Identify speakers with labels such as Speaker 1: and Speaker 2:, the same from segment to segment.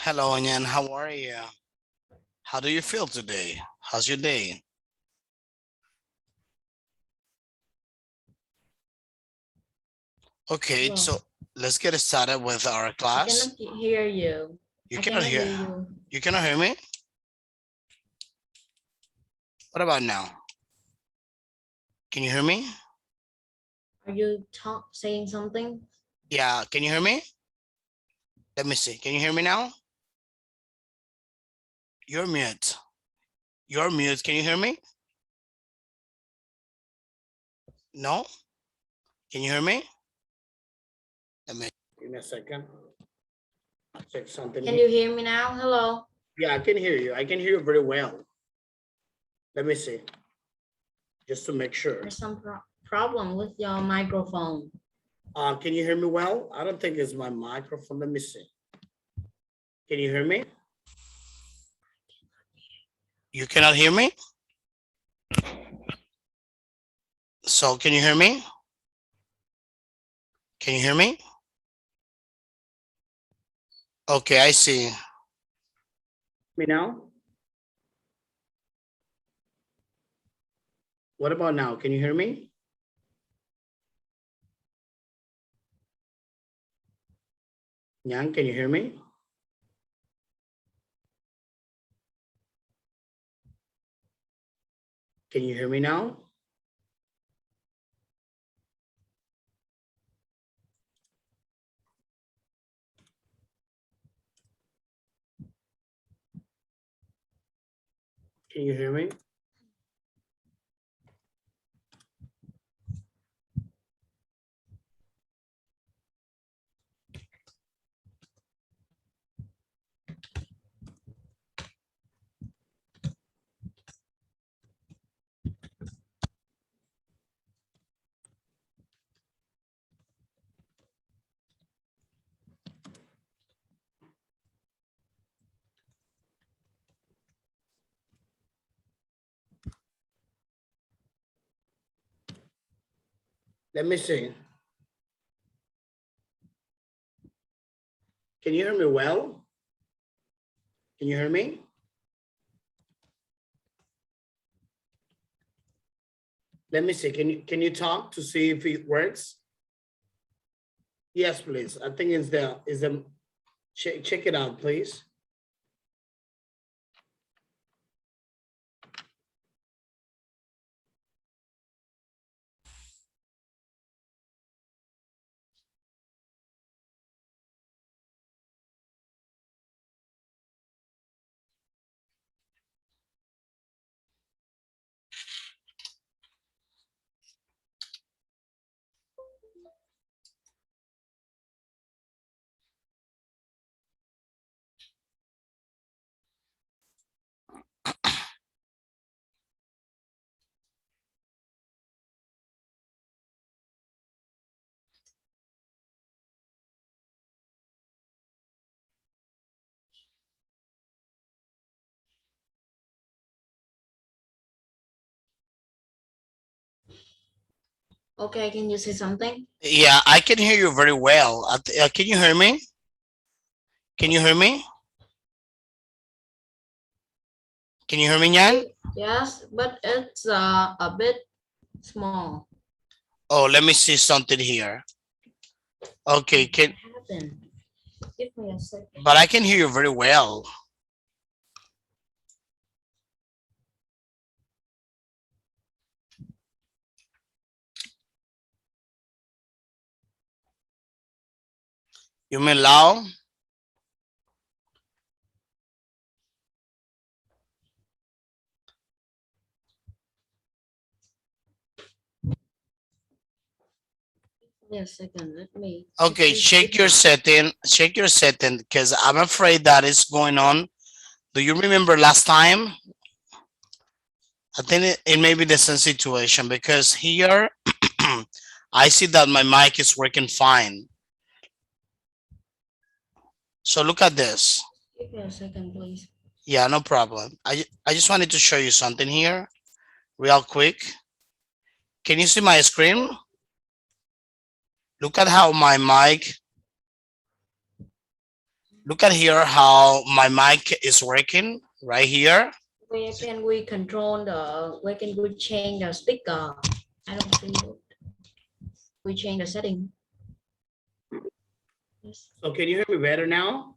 Speaker 1: Hello, Anyan. How are you? How do you feel today? How's your day? Okay,
Speaker 2: Hello.
Speaker 1: so let's get started with our
Speaker 2: I
Speaker 1: class.
Speaker 2: cannot hear you.
Speaker 1: You
Speaker 2: I
Speaker 1: cannot
Speaker 2: cannot
Speaker 1: hear.
Speaker 2: hear you.
Speaker 1: You cannot hear me? What about now? Can you hear me?
Speaker 2: Are you saying something?
Speaker 1: Yeah, can you hear me? Let me see. Can you hear me now? You're mute. You're mute. Can you hear me? No? Can you hear me? Let me give me a second. Check something
Speaker 2: Can
Speaker 1: here.
Speaker 2: you hear me now? Hello.
Speaker 1: Yeah, I can hear you. I can hear you very well. Let me see. Just to make sure.
Speaker 2: There's some problem with your microphone.
Speaker 1: Can you hear me well? I don't think it's my microphone. Let me see. Can you hear me? You cannot hear me? So can you hear me? Can you hear me? Okay, I see. Me now? What about now? Can you hear me? Yang, can you hear me? Can you hear me now? Can you hear me? Let me see. Can you hear me well? Can you hear me? Let me see. Can you talk to see if it works? Yes, please. I think it's the check it out, please.
Speaker 2: Okay, can you say something?
Speaker 1: Yeah, I can hear you very well. Can you hear me? Can you hear me? Can you hear me, Yan?
Speaker 2: Yes, but it's a bit small.
Speaker 1: Oh, let me see something here. Okay,
Speaker 2: What happened? Give me a second.
Speaker 1: but I can hear you very well. You mean loud?
Speaker 2: Give me a second. Let me.
Speaker 1: Okay, check your setting, because I'm afraid that is going on. Do you remember last time? I think it may be the same situation, because here I see that my mic is working fine. So look at this.
Speaker 2: Give me a second, please.
Speaker 1: Yeah, no problem. I just wanted to show you something here real quick. Can you see my screen? Look at how my mic Look at here how my mic is working right here.
Speaker 2: Where can we control where can we change the speaker? I don't see it. We change the setting. Yes.
Speaker 3: So can you hear me better now?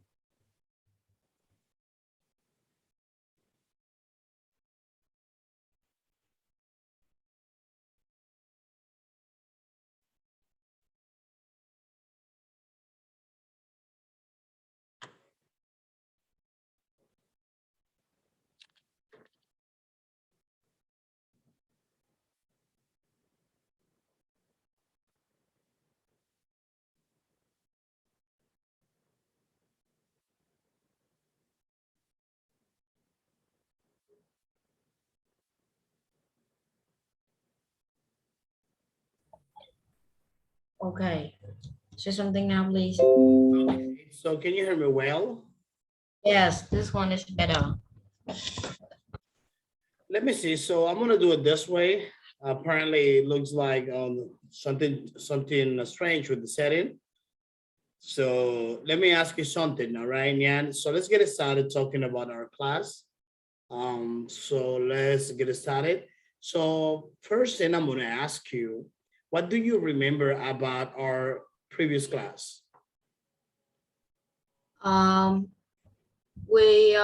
Speaker 2: Okay. Say something now, please.
Speaker 3: Okay, so can you hear me well?
Speaker 2: Yes, this one is better.
Speaker 3: Let me see. So I'm gonna do it this way. Apparently, it looks like something strange with the setting. So let me ask you something, all right, Nyan? So let's get started talking about our class. So let's get started. So first thing I'm gonna ask you, what do you remember about our previous class?
Speaker 2: Um, we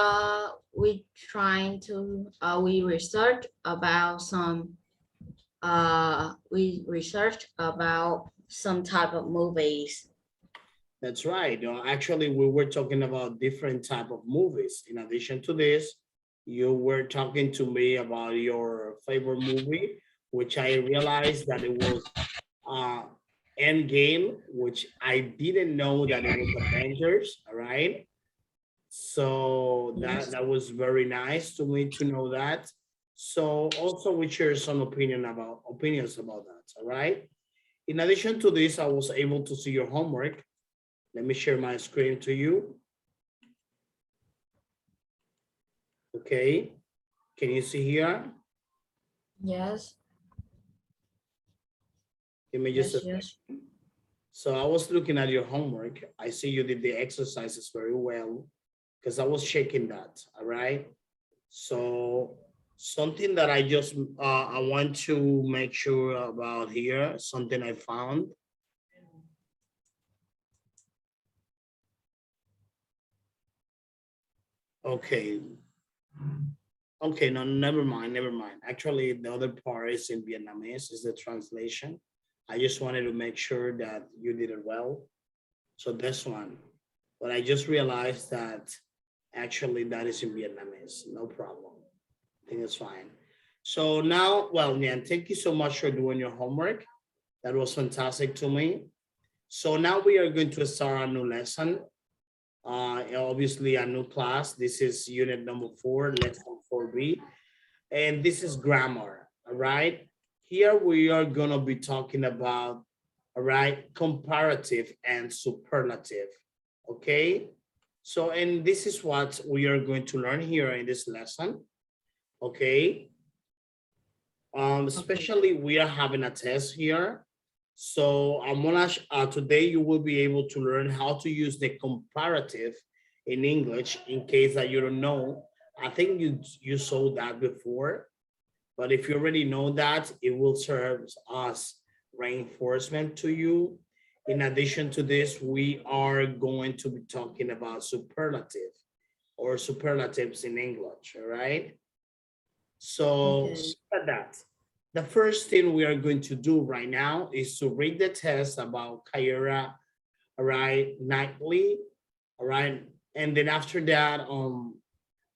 Speaker 2: trying to we research about we researched about some type of movies.
Speaker 3: That's right. Actually, we were talking about different type of movies. In addition to this, you were talking to me about your favorite movie, which I realized that it was uh, Endgame, which I didn't know that it was Avengers. All right. So that
Speaker 2: Yes.
Speaker 3: that was very nice to me to know that. So also we share some opinions about that. All right. In addition to this, I was able to see your homework. Let me share my screen to you. Okay. Can you see here?
Speaker 2: Yes.
Speaker 3: Give me just
Speaker 2: Yes.
Speaker 3: a
Speaker 2: Yes.
Speaker 3: second. So I was looking at your homework. I see you did the exercises very well because I was checking that. All right. So something that I want to make sure about here, something I found. Okay. Okay, no, never mind, never mind. Actually, the other part is in Vietnamese, is the translation. I just wanted to make sure that you did it well. So this one, but I just realized that actually that is in Vietnamese. No problem. I think it's fine. So now, well, Nyan, thank you so much for doing your homework. That was fantastic to me. So now we are going to start a new lesson. Obviously a new class. This is unit number 4, lesson 4B, and this is grammar. All right. Here we are gonna be talking about, all right, comparative and superlative. Okay. So, and this is what we are going to learn here in this lesson. Okay.
Speaker 2: Okay.
Speaker 3: Especially we are having a test here. So I'm gonna today you will be able to learn how to use the comparative in English in case that you don't know. I think you saw that before, but if you already know that, it will serve as reinforcement to you. In addition to this, we are going to be talking about superlative or superlatives in English, all right? So
Speaker 2: Okay.
Speaker 3: at that. The first thing we are going to do right now is to read the test about Kyra, all right, nightly, all right, and then after that,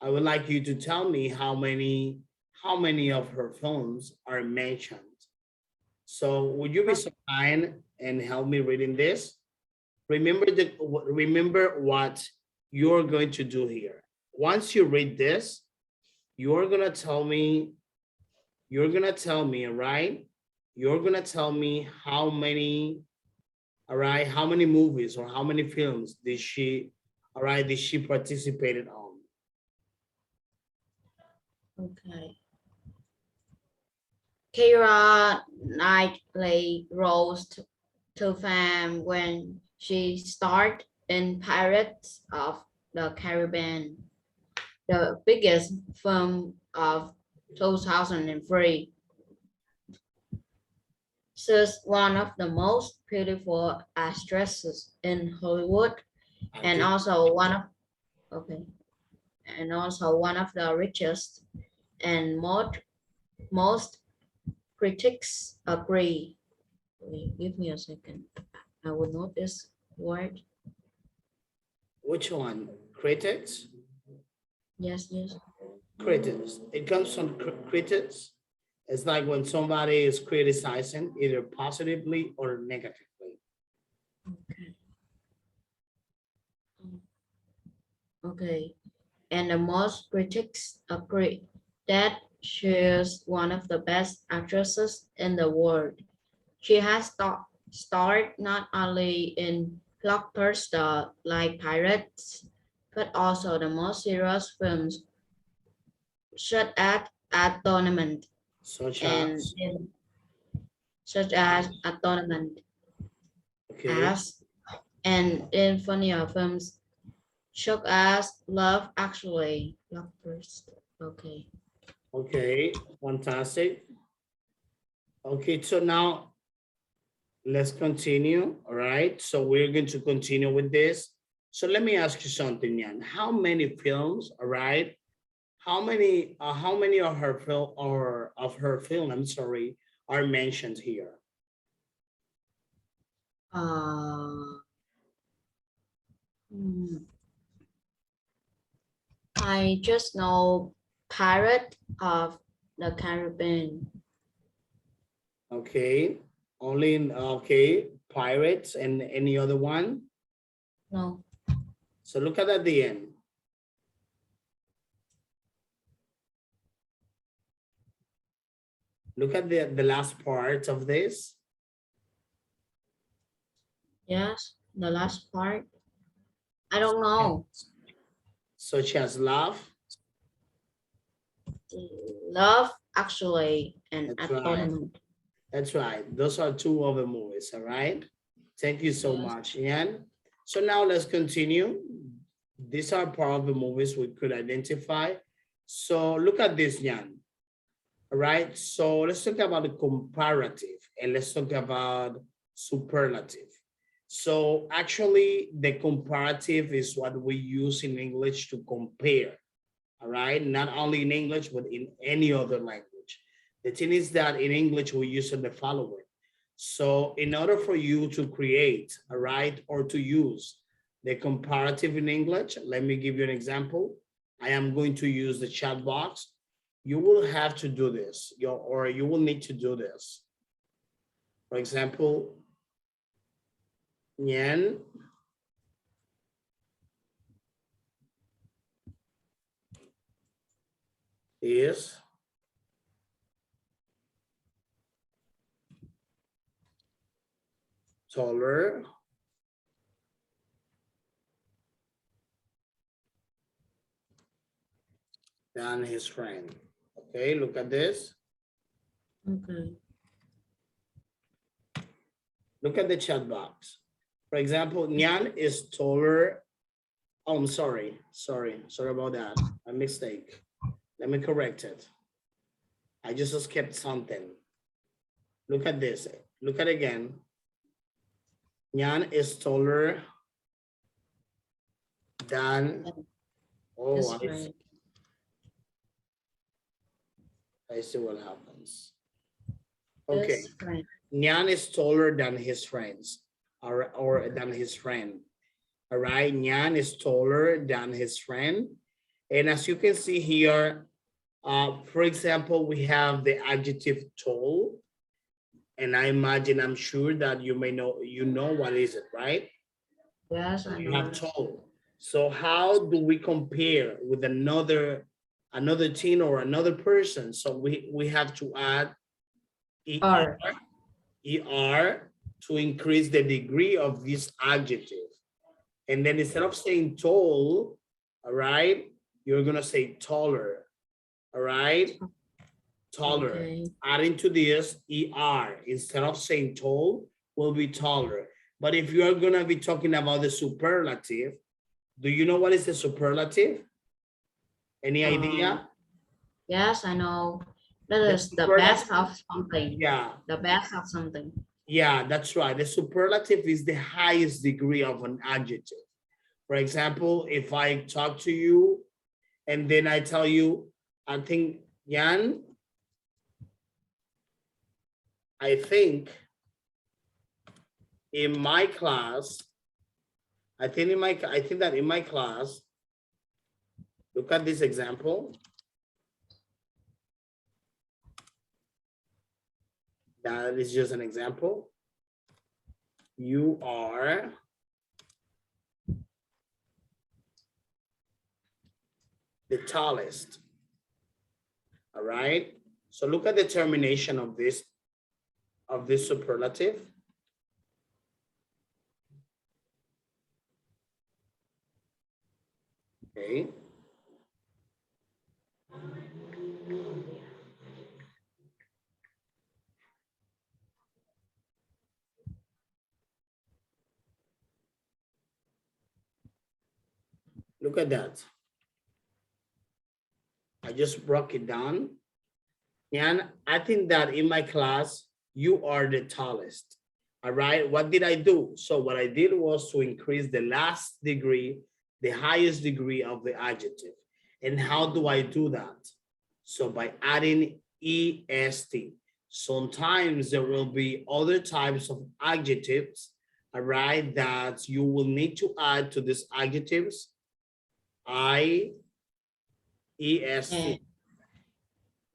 Speaker 3: I would like you to tell me how many of her films are mentioned. So would you be so kind and help me reading this? Remember what you're going to do here. Once you read this, you're gonna tell me all right? You're gonna tell me how many, all right, how many movies or how many films did she participated on?
Speaker 2: Okay. Kira Knightley rose to fame when she starred in Pirates of the Caribbean, the biggest film of 2003. She's one of the most beautiful actresses in Hollywood,
Speaker 3: I
Speaker 2: and
Speaker 3: think
Speaker 2: also one of okay, and also one of the richest, and most critics agree. Wait, give me a second. I will note this word.
Speaker 3: which one? Critics?
Speaker 2: Yes, yes.
Speaker 3: Critics. It comes from critics. It's like when somebody is criticizing either positively or negatively.
Speaker 2: Okay. Okay. And the most critics agree that she is one of the best actresses in the world. She has starred not only in blockbusters like Pirates, but also the most serious films such as A Tournament
Speaker 3: Such
Speaker 2: and
Speaker 3: as,
Speaker 2: in, such as A Tournament
Speaker 3: okay,
Speaker 2: as and in funnier films such as Love Actually. Blockbuster. Okay.
Speaker 3: okay, fantastic. Okay, so now let's continue, all right? So we're going to continue with this. So let me ask you something, Yan. How many films, all right? How many of her film or of her film, I'm sorry, are mentioned here?
Speaker 2: Uh, hmm, I just know Pirate of the Caribbean.
Speaker 3: Okay, only in, okay, Pirates and any other one?
Speaker 2: No.
Speaker 3: So look at the end. Look at the last part of this.
Speaker 2: Yes, the last part. I don't know.
Speaker 3: Such as Love.
Speaker 2: Love Actually and
Speaker 3: That's
Speaker 2: A
Speaker 3: right.
Speaker 2: Tournament.
Speaker 3: That's right. Those are two of the movies, all right? Thank you so
Speaker 2: Yes.
Speaker 3: much, Ian. So now let's continue. These are part of the movies we could identify. So look at this, Jan. All right. So let's talk about the comparative and let's talk about superlative. So actually, the comparative is what we use in English to compare. All right. Not only in English, but in any other language. The thing is that in English, we use the following. So in order for you to create, all right, or to use the comparative in English, let me give you an example. I am going to use the chat box. You will have to do this, or you will need to do this. For example, Nyan is taller than his friend. Okay, look at this.
Speaker 2: Okay.
Speaker 3: Look at the chat box. For example, Nyan is taller. Oh, I'm sorry. Sorry about that. A mistake. Let me correct it. I just skipped something. Look at this. Look at it again. Nyan is taller than, oh,
Speaker 2: That's right.
Speaker 3: I see what happens. Okay.
Speaker 2: That's right.
Speaker 3: Nyan is taller than his friends or than his friend. All right. Nyan is taller than his friend. And as you can see here, for example, we have the adjective tall. And I imagine, I'm sure that you may know, you know what is it, right?
Speaker 2: Yes, I
Speaker 3: You have
Speaker 2: know.
Speaker 3: tall. So how do we compare with another teen or another person? So we have to add
Speaker 2: Or
Speaker 3: er to increase the degree of this adjective. And then instead of saying tall, all right, you're gonna say taller, all right? Taller.
Speaker 2: okay.
Speaker 3: Adding to this er, instead of saying tall, will be taller. But if you are gonna be talking about the superlative, do you know what is the superlative? Any idea?
Speaker 2: Yes, I know. That
Speaker 3: The
Speaker 2: is the best
Speaker 3: superlative,
Speaker 2: of something.
Speaker 3: yeah,
Speaker 2: The best of something.
Speaker 3: yeah, that's right. The superlative is the highest degree of an adjective. For example, if I talk to you and then I tell you, I think, Jan, I think in my class, I think that in my class, look at this example. That is just an example. You are the tallest. All right. So look at the termination of this superlative. Okay. Look at that. I just broke it down. And I think that in my class, you are the tallest. All right. What did I do? So what I did was to increase the last degree, the highest degree of the adjective. And how do I do that? So by adding est. Sometimes there will be other types of adjectives, all right, that you will need to add to these adjectives. I, est.
Speaker 2: And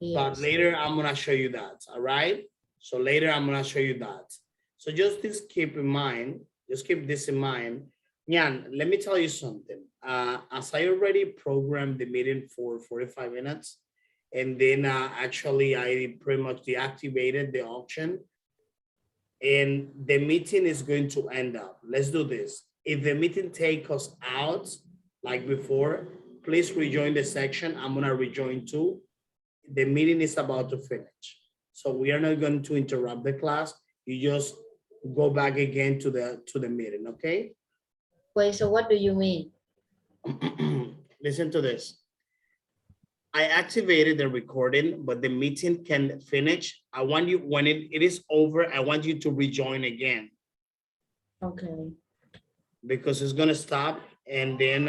Speaker 3: But
Speaker 2: yes.
Speaker 3: later I'm gonna show you that, all right? So later I'm gonna show you that. So just this keep in mind, just keep this in mind. Nyan, let me tell you something. As I already programmed the meeting for 45 minutes, and then actually I pretty much deactivated the option, and the meeting is going to end up. Let's do this. If the meeting takes us out like before, please rejoin the section. I'm gonna rejoin too. The meeting is about to finish. So we are not going to interrupt the class. You just go back again to the meeting, okay?
Speaker 2: Wait, so what do you mean?
Speaker 3: Listen to this. I activated the recording, but the meeting can finish. I want you, when it is over, I want you to rejoin again.
Speaker 2: Okay.
Speaker 3: Because it's gonna stop and then,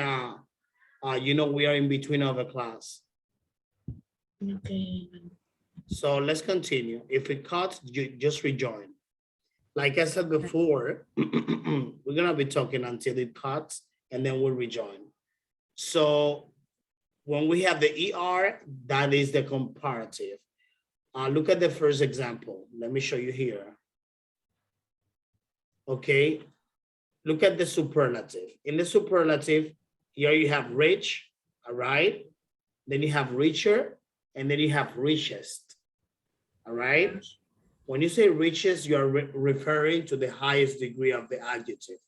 Speaker 3: you know, we are in between of a class.
Speaker 2: Okay.
Speaker 3: So let's continue. If it cuts, you just rejoin. Like I said before, we're gonna be talking until it cuts and then we'll rejoin. So when we have the ER, that is the comparative. Look at the first example. Let me show you here. Okay, look at the superlative. In the superlative, here you have rich, all right? Then you have richer, and then you have richest, all right? When you say richest, you are referring to the highest degree of the adjective.